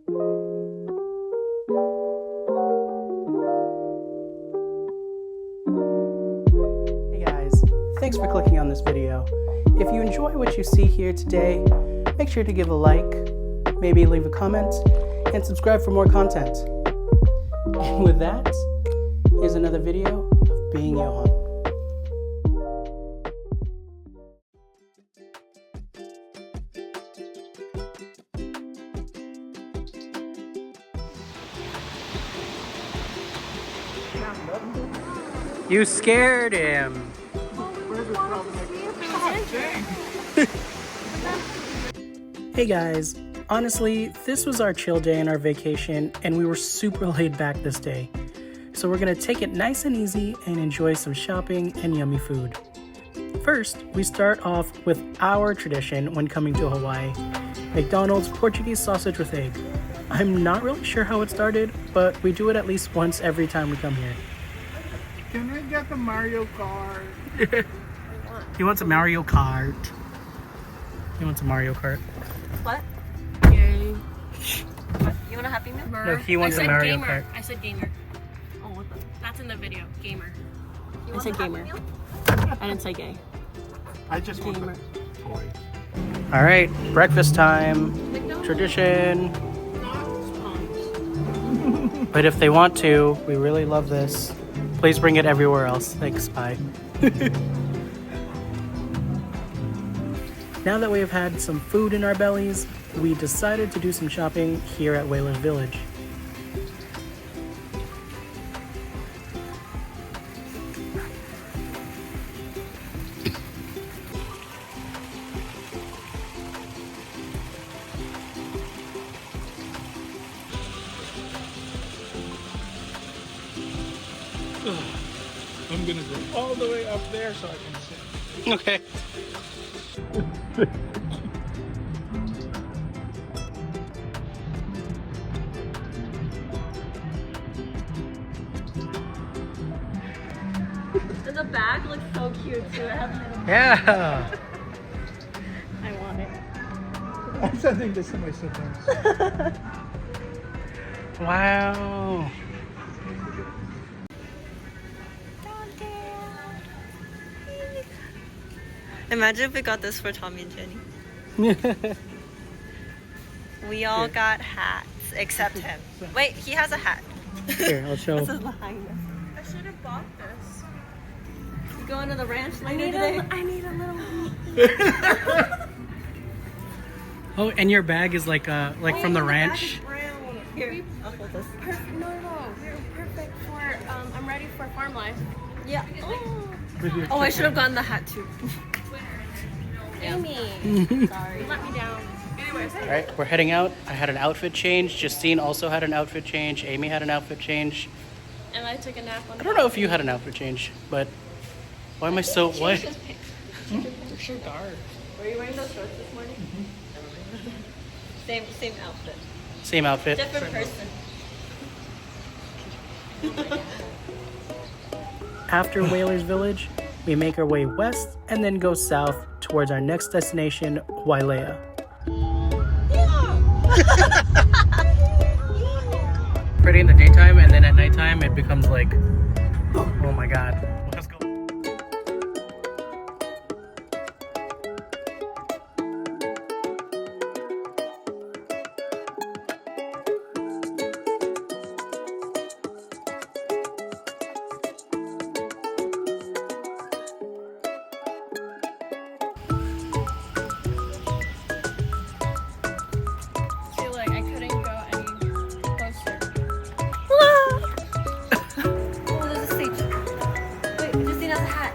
Hey guys, thanks for clicking on this video. If you enjoy what you see here today, make sure to give a like, maybe leave a comment, and subscribe for more content. And with that, here's another video of Being Johan. You scared him. Hey guys, honestly, this was our chill day in our vacation and we were super laid back this day. So we're gonna take it nice and easy and enjoy some shopping and yummy food. First, we start off with our tradition when coming to Hawaii, McDonald's Portuguese sausage with egg. I'm not really sure how it started, but we do it at least once every time we come here. Can I get the Mario Kart? He wants a Mario Kart. He wants a Mario Kart. What? Yay. What? You want a Happy Meal? No, he wants a Mario gamer. Kart. I said gamer. Oh, what the? That's in the video. Gamer. I said gamer. I didn't say gay. I just want Gamer. the toy. All right, breakfast time. Tradition. But if they want to, we really love this. Please bring it everywhere else. Thanks, bye. Now that we have had some food in our bellies, we decided to do some shopping here at Wailea Village. I'm gonna go all the way up there so I can sit. Okay. And the bag looks so cute too. I have Yeah. I want it. I'm sending this to my siblings. Wow. Imagine if we got this for Tommy and Jenny. We all got hats except him. Wait, he has a hat. Here, I'll show. This is behind him. I should have bought this. You going to the ranch I later need today? I need a little. Oh, and your bag is like from the ranch. Brown. Here, I'll hold this. Perfect. No, you're perfect for. I'm ready for farm life. Yeah. Oh, I should have gotten the hat too. Amy. Sorry. You let me down. Anyways. All right, we're heading out. I had an outfit change. Justine also had an outfit change. Amy had an outfit change. And I took a nap on. I don't know if you had an outfit change, but why am I so what? They're so dark. Were you wearing those shorts this morning? Same outfit. Same outfit. Different person. After Whalers Village, we make our way west and then go south towards our next destination, Wailea. Pretty in the daytime, and then at nighttime it becomes like, oh my god. Let's go. Feel like I couldn't go any closer. Oh, there's a stage. Wait, we just need a hat.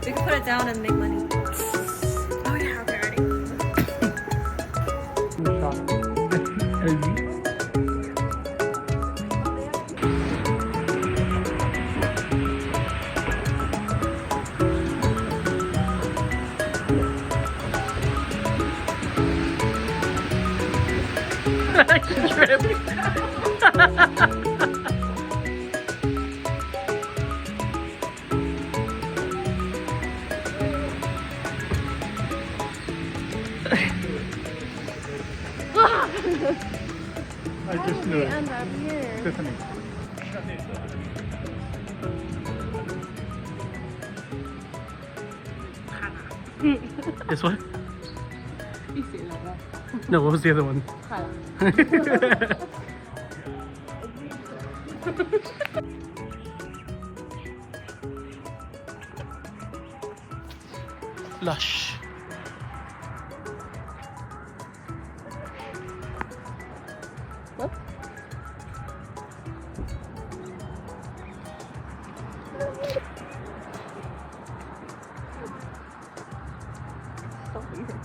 We can put it down and make money. Oh yeah, okay, ready. I just knew it. End up here. Tiffany. This one? No, what was the other one? Lush. What? So weird.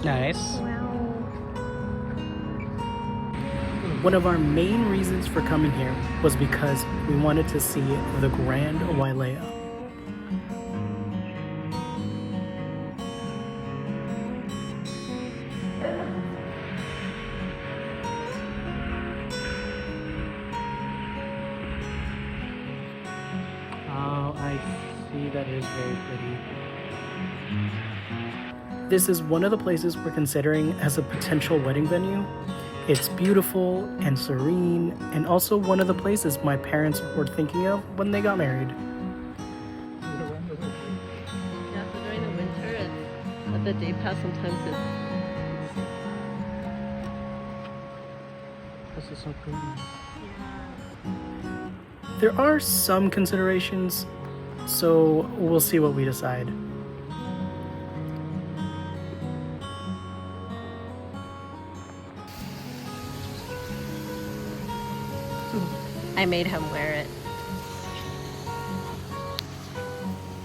Nice. One of our main reasons for coming here was because we wanted to see the Grand Wailea. Oh, I see. That is very pretty. This is one of the places we're considering as a potential wedding venue. It's beautiful and serene, and also one of the places my parents were thinking of when they got married. Yeah, so during the winter, at the day pass, sometimes This is so pretty. There are some considerations, so we'll see what we decide. I made him wear it.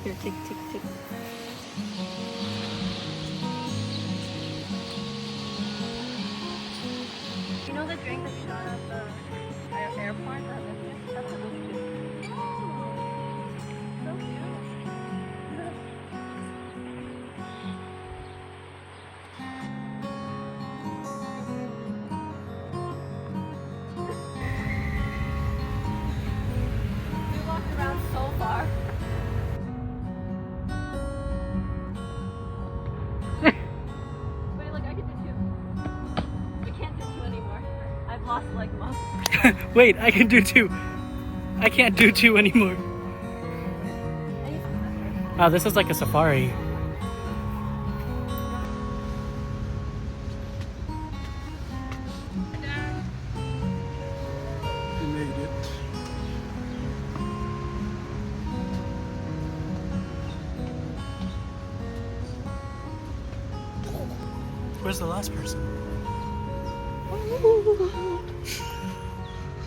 Here, take. You know the drink that we got at the airport? That's a little cute. So cute. We walked around so far. Wait, look, I can do two. I can't do two anymore. I've lost leg muscle. Wait, I can do two. I can't do two anymore. Oh, this is like a safari. You made it. Where's the last person?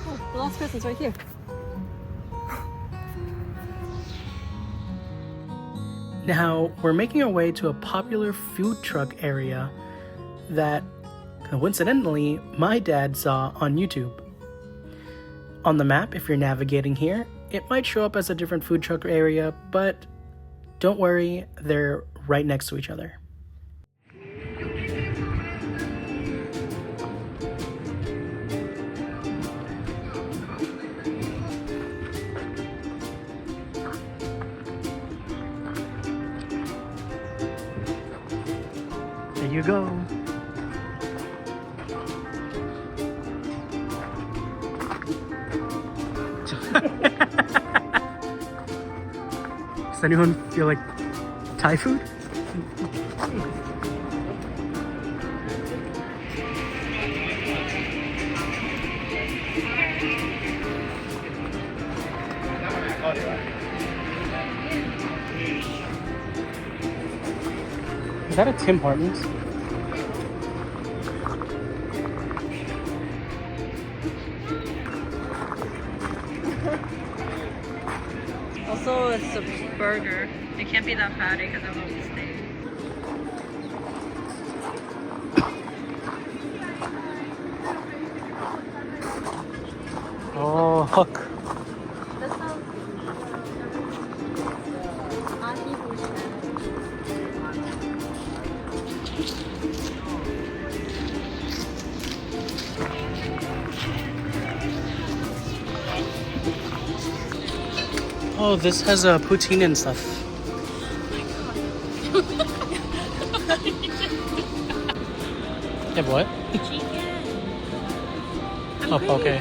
Oh, the last person's right here. Now, we're making our way to a popular food truck area that, coincidentally, my dad saw on YouTube. On the map, if you're navigating here, it might show up as a different food truck area, but don't worry, they're right next to each other. There you go. Does anyone feel like Thai food? Is that a Tim Hortons? Also, it's a burger. It can't be that fatty because I love the steak. Oh, hook. This Oh, this has a poutine and stuff. They have what? Chicken. Oh, okay.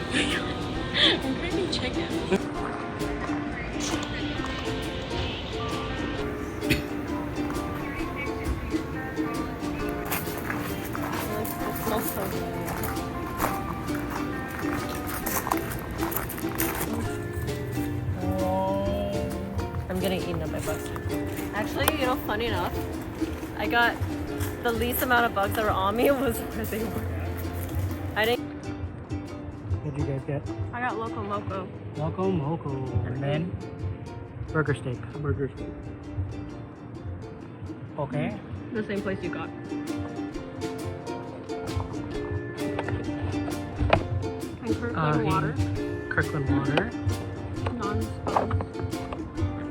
I'm craving chicken. It smells so good. I'm getting eaten up by bugs. Actually, you know, funny enough, I got the least amount of bugs that were on me was where they were. I didn't. What did you guys get? I got Loco Moco. Loco Moco. And then burger steak. Burger steak. Okay. The same place you got. And Kirkland water. Kirkland water. Non-spun.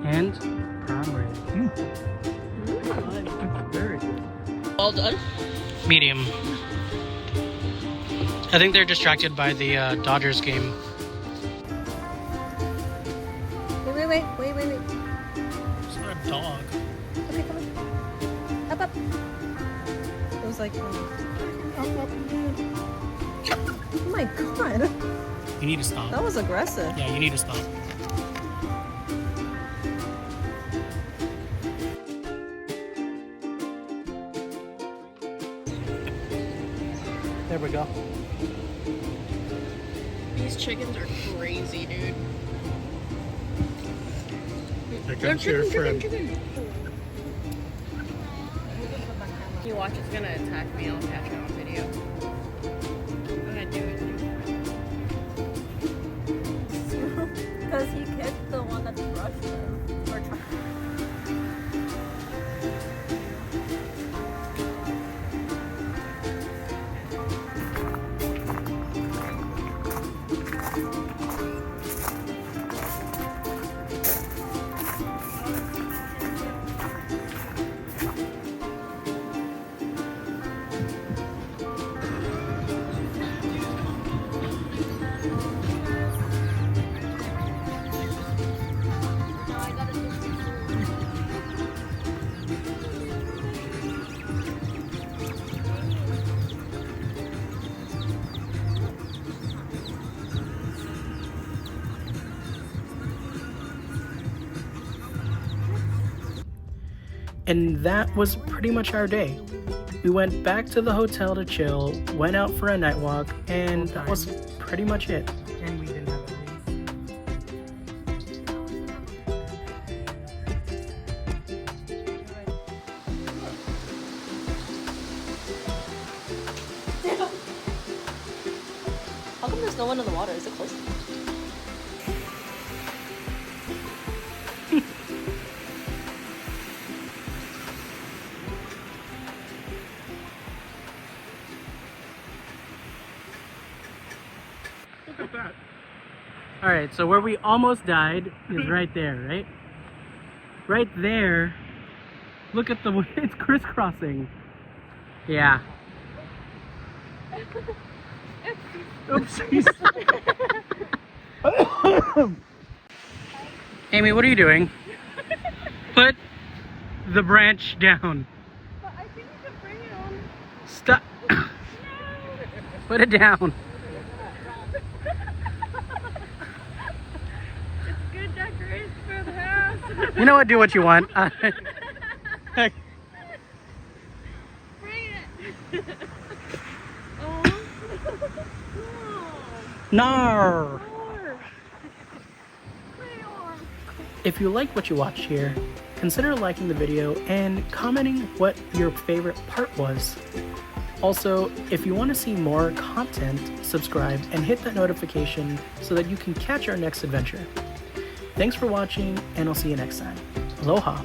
And brown bread. Very good. Well done. Medium. I think they're distracted by the Dodgers game. Wait. It's not a dog. Okay, come on. Up. It was like, oh my god. You need to stop. That was aggressive. Yeah, you need to stop. There we go. These chickens are crazy, dude. Here comes your friend. You watch, it's gonna attack me. I'll catch it on video. Go ahead, do it. Because he kicked the one that's rushed him. Or tried. And that was pretty much our day. We went back to the hotel to chill, went out for a night walk, and that was pretty much it. And we didn't have a How come there's no one in the water? Is it close? Look at that. Alright, so where we almost died is right there, right? Right there. Look at the, it's crisscrossing. Yeah. Oopsies. Amy, what are you doing? Put the branch down. But I think you can bring it on. Stop. Put it down. It's good decoration for the house. You know what? Do what you want. Bring it. No. More. If you like what you watched here, consider liking the video and commenting what your favorite part was. Also, if you want to see more content, subscribe and hit that notification so that you can catch our next adventure. Thanks for watching, and I'll see you next time. Aloha!